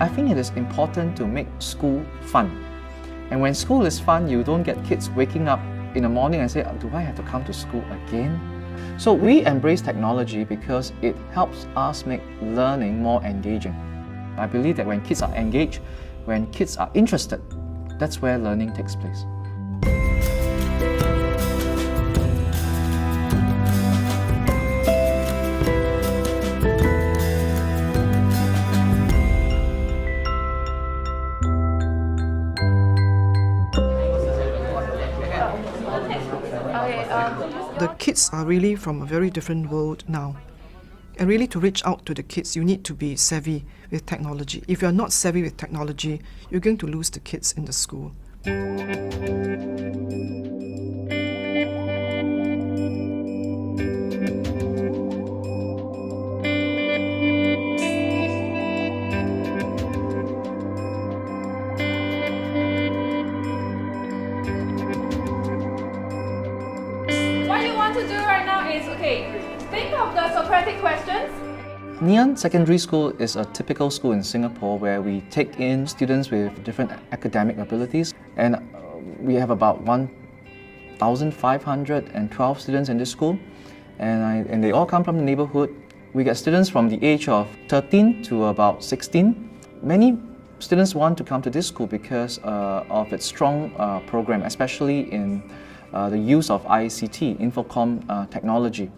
I think it is important to make school fun. And when school is fun, you don't get kids waking up in the morning and say, do I have to come to school again? So we embrace technology because it helps us make learning more engaging. I believe that when kids are engaged, when kids are interested, that's where learning takes place. The kids are really from a very different world now. And really to reach out to the kids, you need to be savvy with technology. If you're not savvy with technology, you're going to lose the kids in the school. Think of the Socratic questions. Nhuận Secondary School is a typical school in Singapore where we take in students with different academic abilities, and we have about 1,512 students in this school, and they all come from the neighborhood. We get students from the age of 13 to about 16. Many students want to come to this school because of its strong program, especially in the use of ICT, Infocom technology.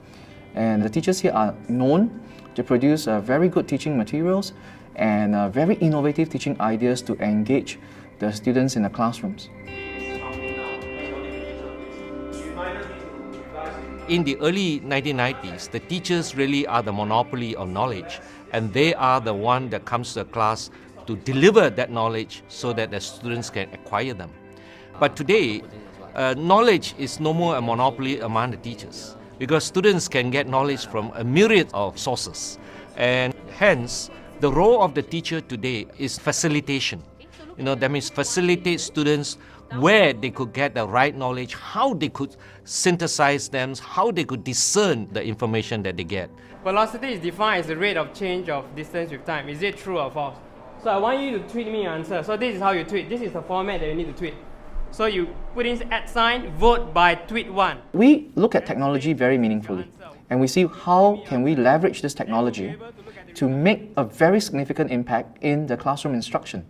And the teachers here are known to produce very good teaching materials and very innovative teaching ideas to engage the students in the classrooms. In the early 1990s, the teachers really are the monopoly of knowledge, and they are the one that comes to the class to deliver that knowledge so that the students can acquire them. But today, knowledge is no more a monopoly among the teachers, because students can get knowledge from a myriad of sources. And hence, the role of the teacher today is facilitation. That means facilitate students where they could get the right knowledge, how they could synthesize them, how they could discern the information that they get. Velocity is defined as the rate of change of distance with time. Is it true or false? So I want you to tweet me your answer. So this is how you tweet. This is the format that you need to tweet. So you put in @ vote by tweet 1. We look at technology very meaningfully, and we see how can we leverage this technology to make a very significant impact in the classroom instruction.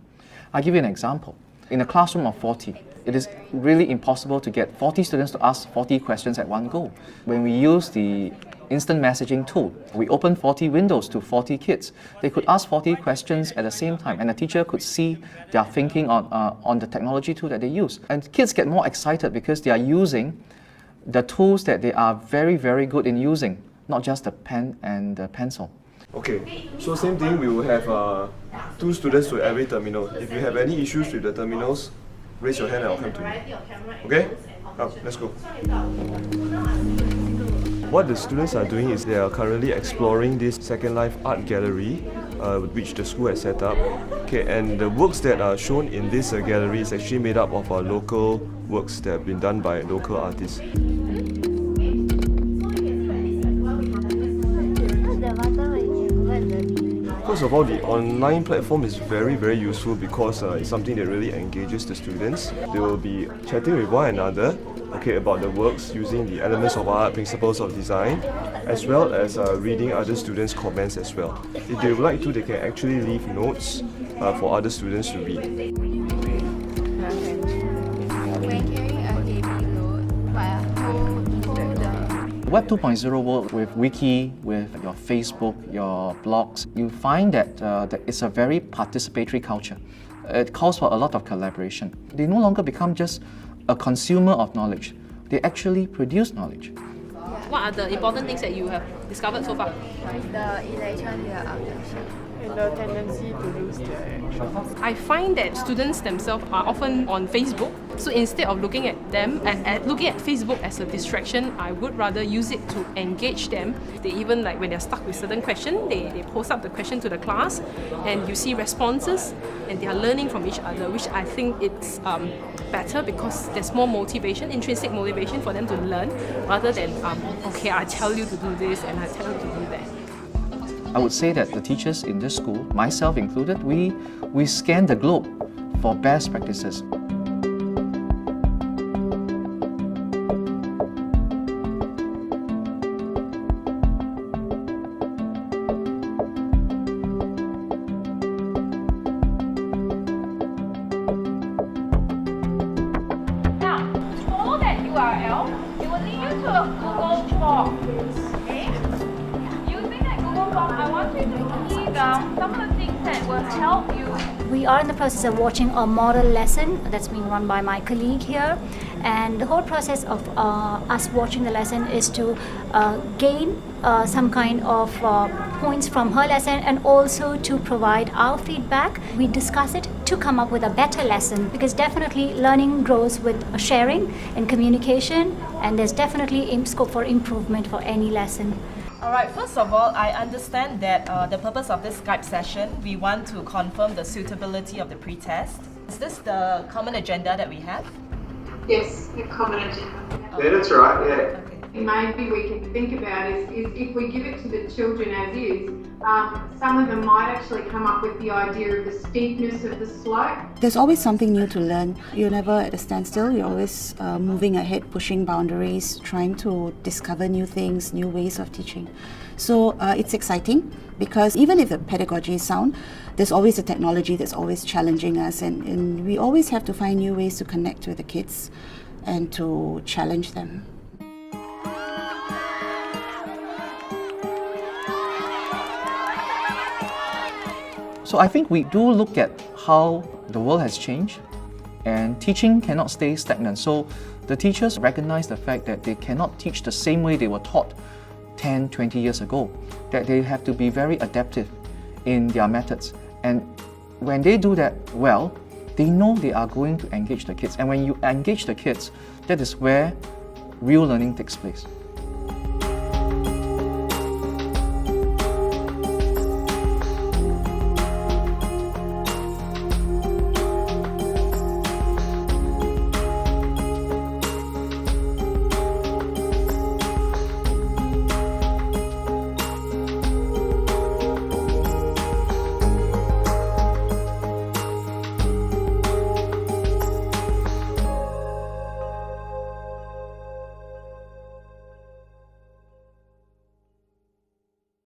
I'll give you an example. In a classroom of 40, it is really impossible to get 40 students to ask 40 questions at one go. When we use the instant messaging tool, we open 40 windows to 40 kids. They could ask 40 questions at the same time, and the teacher could see their thinking on the technology tool that they use. And kids get more excited because they are using the tools that they are very, very good in using, not just the pen and the pencil. Okay, so same thing, we will have 2 students to every terminal. If you have any issues with the terminals, raise your hand and I'll come to you. Okay? Come, let's go. What the students are doing is they are currently exploring this Second Life art gallery which the school has set up. Okay, and the works that are shown in this gallery is actually made up of local works that have been done by local artists. First of all, the online platform is very, very useful because it's something that really engages the students. They will be chatting with one another, about the works using the elements of art, principles of design, as well as reading other students' comments as well. If they would like to, they can actually leave notes for other students to read. Web 2.0 world with Wiki, with your Facebook, your blogs, you find that it's a very participatory culture. It calls for a lot of collaboration. They no longer become just a consumer of knowledge. They actually produce knowledge. What are the important things that you have discovered so far? The election, and the tendency to lose their actions. I find that students themselves are often on Facebook. So instead of looking at them and looking at Facebook as a distraction, I would rather use it to engage them. They even when they're stuck with certain question, they post up the question to the class, and you see responses, and they are learning from each other, which I think it's better because there's more motivation, intrinsic motivation for them to learn, rather than I tell you to do this and I tell you to do that. I would say that the teachers in this school, myself included, we scan the globe for best practices. Now, to follow that URL, it will lead you to a Google form. Okay? Using that Google form, I want you to key down some of the things that will help you. We are in the process of watching a model lesson that's being run by my colleague here, and the whole process of us watching the lesson is to gain some kind of points from her lesson and also to provide our feedback. We discuss it to come up with a better lesson, because definitely learning grows with sharing and communication, and there's definitely scope for improvement for any lesson. Alright, first of all, I understand that the purpose of this Skype session, we want to confirm the suitability of the pretest. Is this the common agenda that we have? Yes, the common agenda. Yeah, that's right, yeah. Okay. Maybe we can think about is if we give it to the children as is, some of them might actually come up with the idea of the steepness of the slope. There's always something new to learn. You're never at a standstill. You're always moving ahead, pushing boundaries, trying to discover new things, new ways of teaching. So it's exciting, because even if the pedagogy is sound, there's always a technology that's always challenging us, and we always have to find new ways to connect with the kids and to challenge them. So I think we do look at how the world has changed, and teaching cannot stay stagnant. So the teachers recognize the fact that they cannot teach the same way they were taught 10, 20 years ago, that they have to be very adaptive in their methods. And when they do that well, they know they are going to engage the kids. And when you engage the kids, that is where real learning takes place.